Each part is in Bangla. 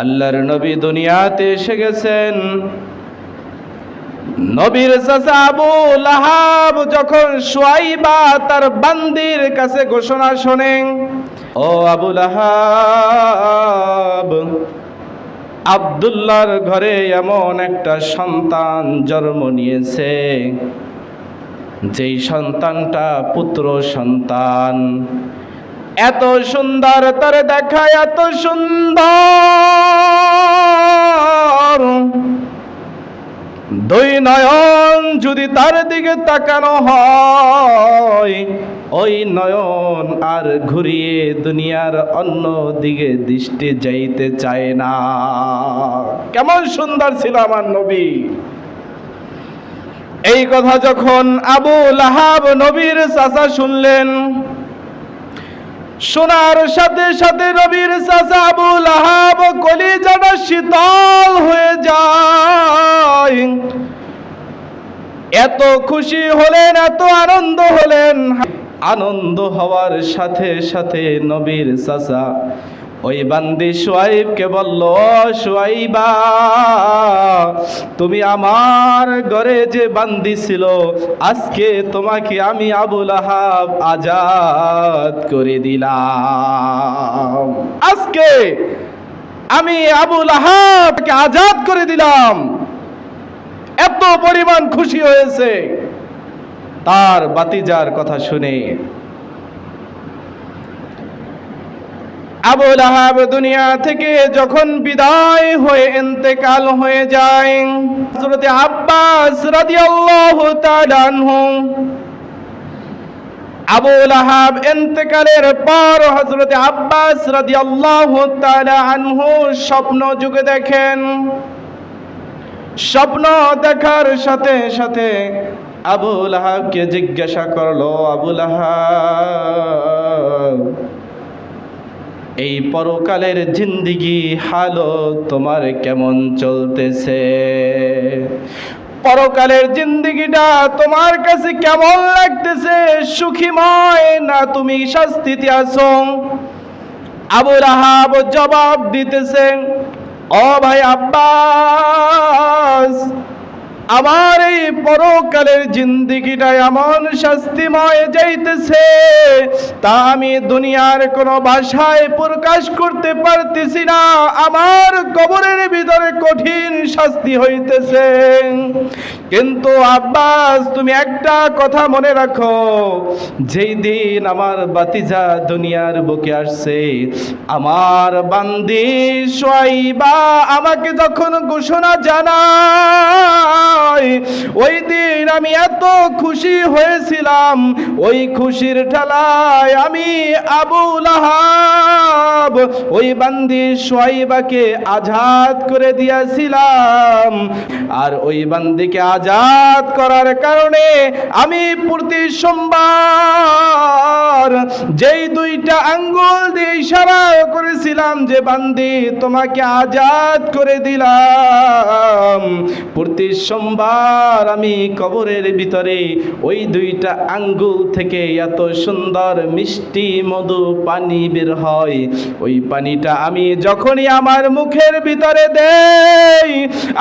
আল্লাহর নবী দুনিয়াতে এসে গেছেন। নবীর চাচা আবু লাহাব যখন সুয়াইবা তার বান্দির কাছে ঘোষণা শোনেন, ও আবু লাহাব, আব্দুল্লাহর ঘরে এমন একটা সন্তান জন্ম নিয়েছে, যেই সন্তানটা পুত্র সন্তান, এত সুন্দর, তার দেখা এত সুন্দর, দুই নয়ন যদি তার দিকে তাকানো হয়, ওই নয়ন আর ঘুরিয়ে দুনিয়ার অন্য দিকে দৃষ্টি যাইতে চায় না। কেমন সুন্দর ছিল আমার নবী। এই কথা যখন আবু লাহাব নবীর চাচা শুনলেন, শোনার সাথে সাথে নবীর চাচা আবু লাহাব কলিজাটা শীতল হয়ে যায়। এত খুশি হলেন, এত আনন্দ হলেন। আনন্দ হওয়ার সাথে সাথে নবীর চাচা ওই বান্দি সুয়াইবকে বলল, সুয়াইবা, তুমি আমার ঘরে যে বান্দি ছিল, আজকে তোমাকে আমি আবু লাহাব আজাদ করে দিলাম। আজকে আমি আবু লাহাবকে আজাদ করে দিলাম। এত পরিমাণ খুশি হয়েছে তার বাতিজার কথা শুনে। আবু লাহাব দুনিয়া থেকে যখন বিদায় হয়ে ইন্তেকাল হয়ে যায়, হযরত আব্বাস রাদিয়াল্লাহু তাআলা আনহু, আবু লাহাব ইন্তেকালের পর হযরত আব্বাস রাদিয়াল্লাহু তাআলা আনহু স্বপ্ন যুগে দেখেন। স্বপ্ন দেখার সাথে সাথে আবু লাহাবকে জিজ্ঞাসা করলো, আবু লাহাব, এই পরকালের জিন্দেগি হালত তোমার কেমন চলতেছে? পরকালের জিন্দেগিটা তোমার কাছে কেমন লাগতেছে? সুখীময় না তুমি শাস্তিতে আছো? আবু লাহাব জবাব দিতেছেন, ও ভাই আব্বাস, আমার এই পরকালের জিন্দেগিটা এমন শাস্তিময় যাইতেছে, তা আমি দুনিয়ার কোনো ভাষায় প্রকাশ করতে পারতেছি না। আমার কবরের ভিতরে কঠিন শাস্তি হইতেছে। কিন্তু আব্বাস, তুমি একটা কথা মনে রাখো, যেই দিন আমার বাতিজা দুনিয়ার বুকে আসছে, আমার বান্দি সুয়াইবা আমাকে যখন ঘোষণা জানায়, ওই দিন আমি এত খুশি হয়েছিলাম, ওই খুশির ঠেলায় আমি আবু লাহাব ওই বান্দি সুয়াইবাকে আজাদ করে দিয়েছিলাম। আর ওই বান্দিকে আজাদ করার কারণে আমি প্রতি সোমবার যেই দুইটা আঙ্গুল দিয়ে ইশারা করেছিলাম যে বান্দি তোমাকে আজাদ করে দিলাম, প্রতি সোমবার আমি কবরের ভিতরে ওই দুইটা আঙ্গুল থেকে এত সুন্দর মিষ্টি মধু পানি বের হয়। ওই পানিটা আমি যখনই আমার মুখের ভিতরে দেই,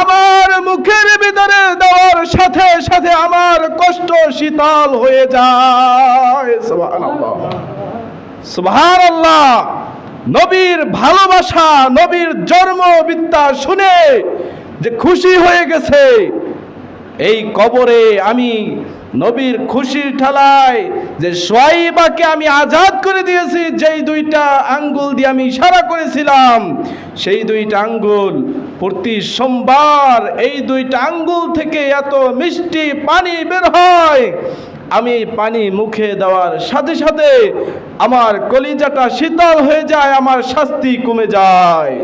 আমার মুখের ভিতরে দেওয়ার সাথে সাথে আমার কষ্ট শীতল হয়ে যায়। সুবহানাল্লাহ, সুবহানাল্লাহ। নবীর ভালোবাসা, নবীর জন্মবিদ্যা শুনে যে খুশি হয়ে গেছে, এই কবরে আমি নবীর খুশির ঠেলায় যে সুয়াইবাকে আমি আজাদ করে দিয়েছি, যেই দুইটা আঙ্গুল দিয়ে আমি ইশারা করেছিলাম, সেই দুইটা আঙ্গুল প্রতি সোমবার এই দুইটা আঙ্গুল থেকে এত মিষ্টি পানি বের হয়। আমি পানি মুখে দেওয়ার সাথে সাথে আমার কলিজাটা শীতল হয়ে যায়, আমার শাস্তি কমে যায়।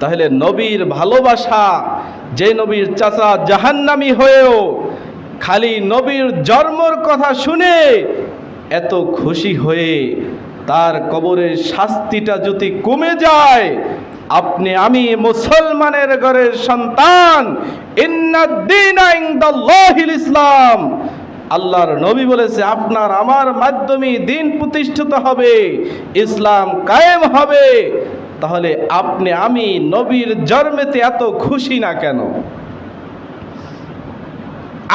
তাহলে নবীর ভালোবাসা, যে নবীর চাচা জাহান্নামী হয়েও খালি নবীর জন্মের কথা শুনে এত খুশি হয়ে তার কবরের শাস্তিটা যদি কমে যায়, আপনি আমি মুসলমানের ঘরের সন্তান, ইন্নাদ-দীনা ইনদাল্লাহিল ইসলাম, আল্লাহর নবী বলেছে আপনার আমার মাধ্যমে দিন প্রতিষ্ঠিত হবে, ইসলাম কায়েম হবে। তাহলে আপনি আমি নবীর জন্মেতে এত খুশি না কেন?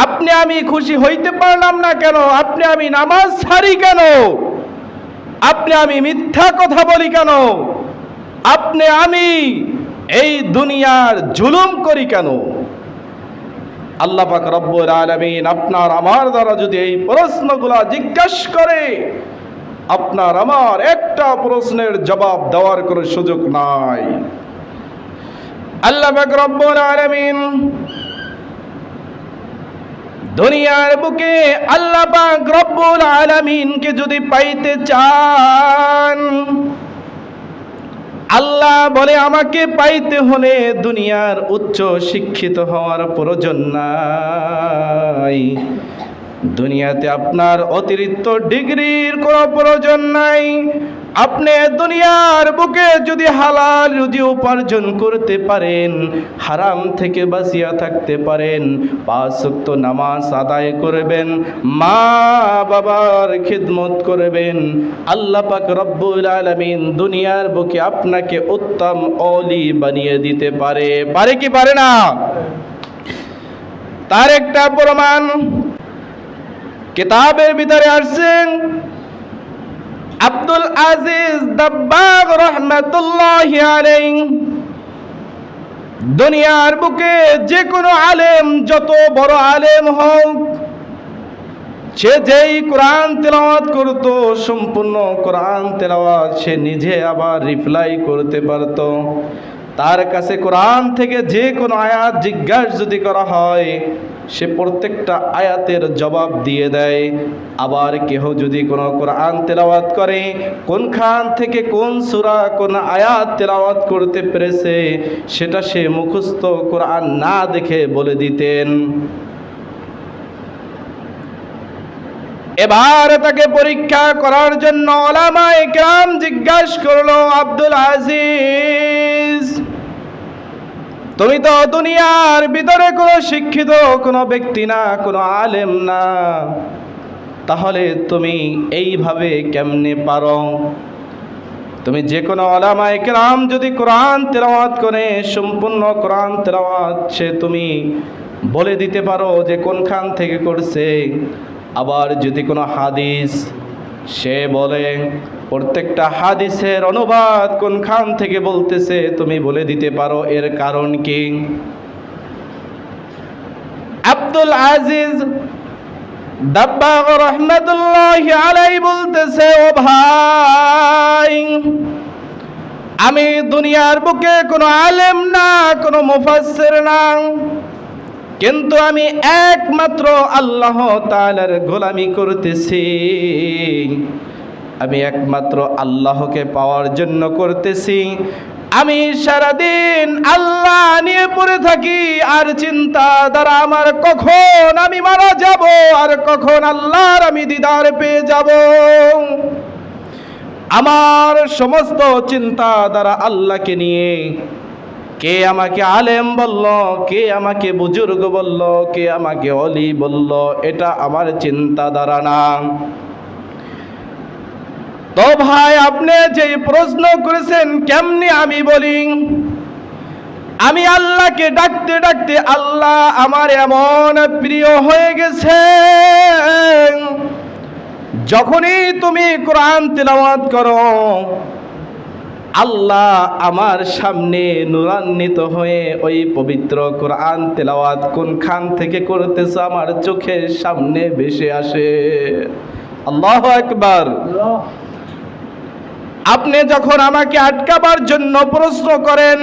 আপনি আমি খুশি হইতে পারলাম না কেন? আপনি আমি নামাজ ছাড়ি কেন? আপনি আমি মিথ্যা কথা বলি কেন? আপনি আমি এই দুনিয়ার জুলুম করি কেন? আল্লাহ পাক রব্বুল আলামিন আপনার আমার দ্বারা যদি এই প্রশ্নগুলো জিজ্ঞাসা করে, আপনার আমার একটা প্রশ্নের জবাব দেওয়ার কোনো সুযোগ নাই। আল্লাহ পাক রব্বুল আলামিন দুনিয়ার বুকে আল্লাহ পাক রব্বুল আলামিনকে যদি পাইতে চান, আল্লাহ বলে আমাকে পাইতে হলে দুনিয়ার উচ্চ শিক্ষিত হওয়ার প্রয়োজন নাই, দুনিয়াতে আপনার অতিরিক্ত ডিগ্রির কোনো প্রয়োজন নাই। আপনি দুনিয়ার বুকে যদি হালাল রুজি উপার্জন করতে পারেন, হারাম থেকে বাঁচিয়া থাকতে পারেন, 5 ওয়াক্ত নামাজ আদায় করবেন, মা বাবার খিদমত করবেন, আল্লাহ পাক রব্বুল আলামিন দুনিয়ার বুকে আপনাকে উত্তম ওলি বানিয়ে দিতে পারে। পারে কি পারে না? তার একটা প্রমাণ কিতাবের ভিতরে আসছেন, আব্দুল আজিজ দাব্বাগ রহমাতুল্লাহি আলাইহি দুনিয়ার বুকে যে কোনো আলেম, যত বড় আলেম হোক, সে যেই কোরআন তেলাওয়াত করত, সম্পূর্ণ কোরআন তেলাওয়াত সে নিজে আবার রিপ্লাই করতে পারত। তার কাছে কোরআন থেকে যে কোনো আয়াত জিজ্ঞাসা যদি করা হয়, সে প্রত্যেকটা আয়াতের জবাব দিয়ে দেয়। আবার কেহ যদি কোনো কোরআন তেলাওয়াত করে, কোনখান থেকে কোন সূরা কোন আয়াত তেলাওয়াত করতে পেরেছে, সেটা সে মুখস্থ কোরআন না দেখে বলে দিতেন। এবার তাকে পরীক্ষা করার জন্য উলামায়ে কেরাম জিজ্ঞাসা করলো, আব্দুল আজিজ, তুমি তো দুনিয়ার ভিতরে কোনো শিক্ষিত কোনো ব্যক্তি না, কোনো আলেম না, তাহলে তুমি এইভাবে কেমনে পারো? তুমি যে কোনো উলামায়ে কেরাম যদি কোরআন তেলাওয়াত করে, সম্পূর্ণ কোরআন তেলাওয়াত সে তুমি বলে দিতে পারো যে কোনখান থেকে করছে। আবার যদি কোনো হাদিস সে বলে, প্রত্যেকটা হাদিসের অনুবাদ কোনখান থেকে বলতেছে তুমি বলে দিতে পারো, এর কারণ কি? আব্দুল আজিজ দাব্বাগ রহমাতুল্লাহি আলাইহি বলতেছে, ও ভাই, আমি দুনিয়ার বুকে কোনো আলেম না, কোনো মুফাসসির না, কিন্তু আমি একমাত্র আল্লাহ তাআলার গোলামি করতেছি। আমি একমাত্র আল্লাহকে পাওয়ার জন্য করতেছি। আমি সারাদিন আল্লাহ নিয়ে পড়ে থাকি, আর চিন্তা দ্বারা আমার কখন আমি মারা যাব, আর কখন আল্লাহর আমি দিদার পেয়ে যাব। আমার সমস্ত চিন্তা দ্বারা আল্লাহকে নিয়ে। কে আমাকে আলেম বলল, কে আমাকে বুজুর্গ বলল, কে আমাকে অলি বলল, এটা আমার চিন্তা দ্বারা না। তো ভাই, আপনি যে প্রশ্ন করেছেন কেমনি আমি বলি, আমি আল্লাহকে ডাকতে ডাকতে আল্লাহ আমার এমন প্রিয় হয়ে গেছে, যখনই তুমি কোরআন তেলাওয়াত করো, আল্লাহ আমার সামনে নূরান্বিত হয়ে ওই পবিত্র কোরআন তেলাওয়াত কোনখান থেকে করতেছ আমার চোখের সামনে ভেসে আসে। আল্লাহু আকবার। আপনি যখন আমাকে আটকাবার জন্য প্রশ্ন করেন,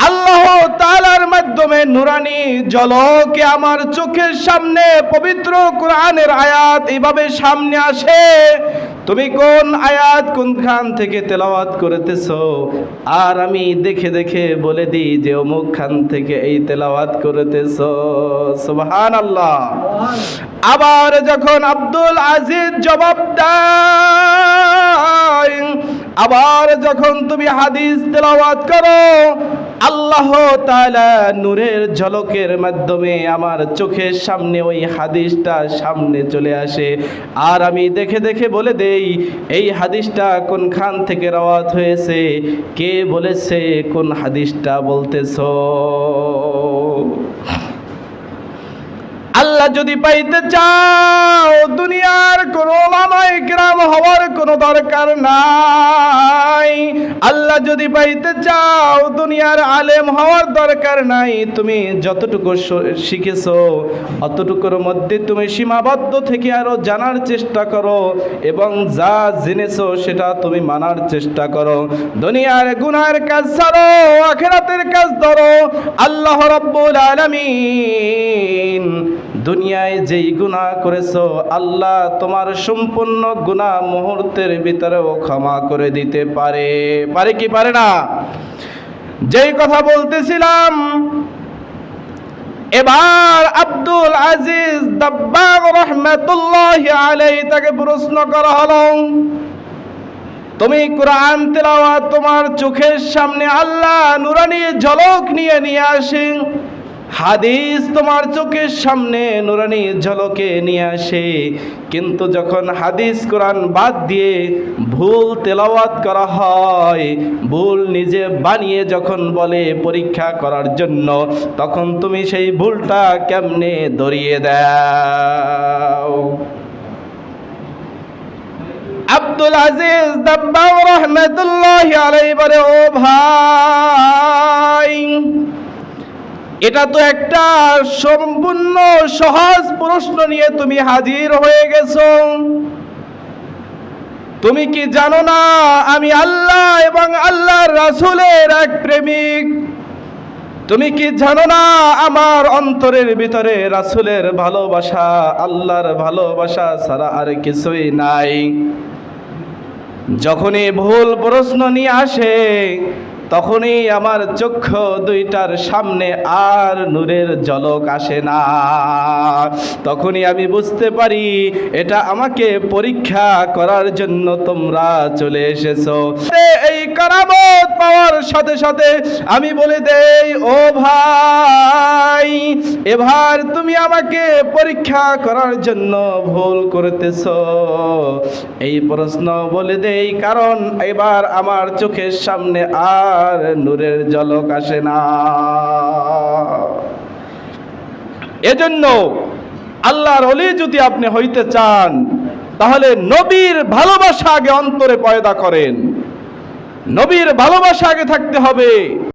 আল্লাহ তাআলার মাধ্যমে নুরানি জলকে আমার চোখের সামনে পবিত্র কোরআনের আয়াত এইভাবে সামনে আসে, তুমি কোন আয়াত কোনখান থেকে তেলাওয়াত করতেছো, আর আমি দেখে দেখে বলে দিই যে অমুক খান থেকে এই তেলাওয়াত করতেছো। সুবহানাল্লাহ। আবার যখন আব্দুল আজিজ জবাব দেয়, আবার যখন তুমি হাদিস তেলাওয়াত করো, আল্লাহ তাআলা নূরের ঝলকের মাধ্যমে আমার চোখের সামনে ওই হাদিসটা সামনে চলে আসে, আর আমি দেখে দেখে বলে দেই এই হাদিসটা কোনখান থেকে রওয়াত হয়েছে, কে বলেছে, কোন হাদিসটা বলতেছো। আল্লাহ যদি পাইতে চাও দুনিয়ার কোন উলামায়ে কিরাম হওয়ার কোনো দরকার নাই। আল্লাহ যদি পাইতে চাও দুনিয়ার আলেম হওয়ার দরকার নাই। তুমি যতটুকু শিখেছো অতটুকুর মধ্যে তুমি সীমাবদ্ধ থেকে আরো জানার চেষ্টা করো, এবং যা জেনেছো সেটা তুমি মানার চেষ্টা করো। দুনিয়ার গুনাহের কাজ ছাড়ো, আখিরাতের কাজ ধরো। আল্লাহ রাব্বুল আলামিন দুনিয়ায় যেই গুনাহ করেছো আল্লাহ তোমার সম্পূর্ণ গুনাহ মুহূর্তের ভিতরেও ক্ষমা করে দিতে পারে। পারে কি পারে না? যেই কথা বলতেছিলাম, এবার আব্দুল আজিজ দাব্বাগ রাহমাতুল্লাহি আলাইহি তাকে প্রশ্ন করা হলো, তুমি কোরআন তেলাওয়াত তোমার চোখের সামনে আল্লাহ নুরানি ঝলক নিয়ে আসে, হাদিস তোমার চোখের সামনে নুরানি ঝলকে নিয়ে আসে, কিন্তু যখন হাদিস কোরআন বাদ দিয়ে ভুল তেলাওয়াত করা হয়, ভুল নিজে বানিয়ে যখন বলে পরীক্ষা করার জন্য, তখন তুমি সেই ভুলটা কেমনে ধরিয়ে দাও? আব্দুল আজিজ দাব্বাগ রাহমাতুল্লাহি আলাইহি বলে, ও ভাই, এটা তো একটা সম্পূর্ণ সহজ প্রশ্ন নিয়ে তুমি হাজির হয়ে গেছো। তুমি কি জানো না আমি আল্লাহ এবং আল্লাহর রাসূলের এক প্রেমিক? তুমি কি জানো না আমার অন্তরের ভিতরে রাসূলের ভালোবাসা, আল্লাহর ভালোবাসা ছাড়া আর কিছুই নাই? যখনই ভুল প্রশ্ন নিয়ে আসে তখনই আমার চক্ষু দুইটার সামনে আর নূরের ঝলক আসে না। তখনই আমি বুঝতে পারি এটা আমাকে পরীক্ষা করার জন্য তোমরা চলে এসেছো। এই কারামত পাওয়ার সাথে সাথে আমি বলে দেই, ও ভাই, এবার তুমি আমাকে পরীক্ষা করার জন্য ভুল করতেছো। এই প্রশ্ন বলে দেই কারণ এবার আমার চোখের সামনে আর নূরের ঝলক আসে না। এজন্য আল্লাহর ওলি যদি আপনি হইতে চান তাহলে নবীর ভালোবাসা আগে অন্তরে পয়দা করেন। নবীর ভালোবাসা আগে থাকতে হবে।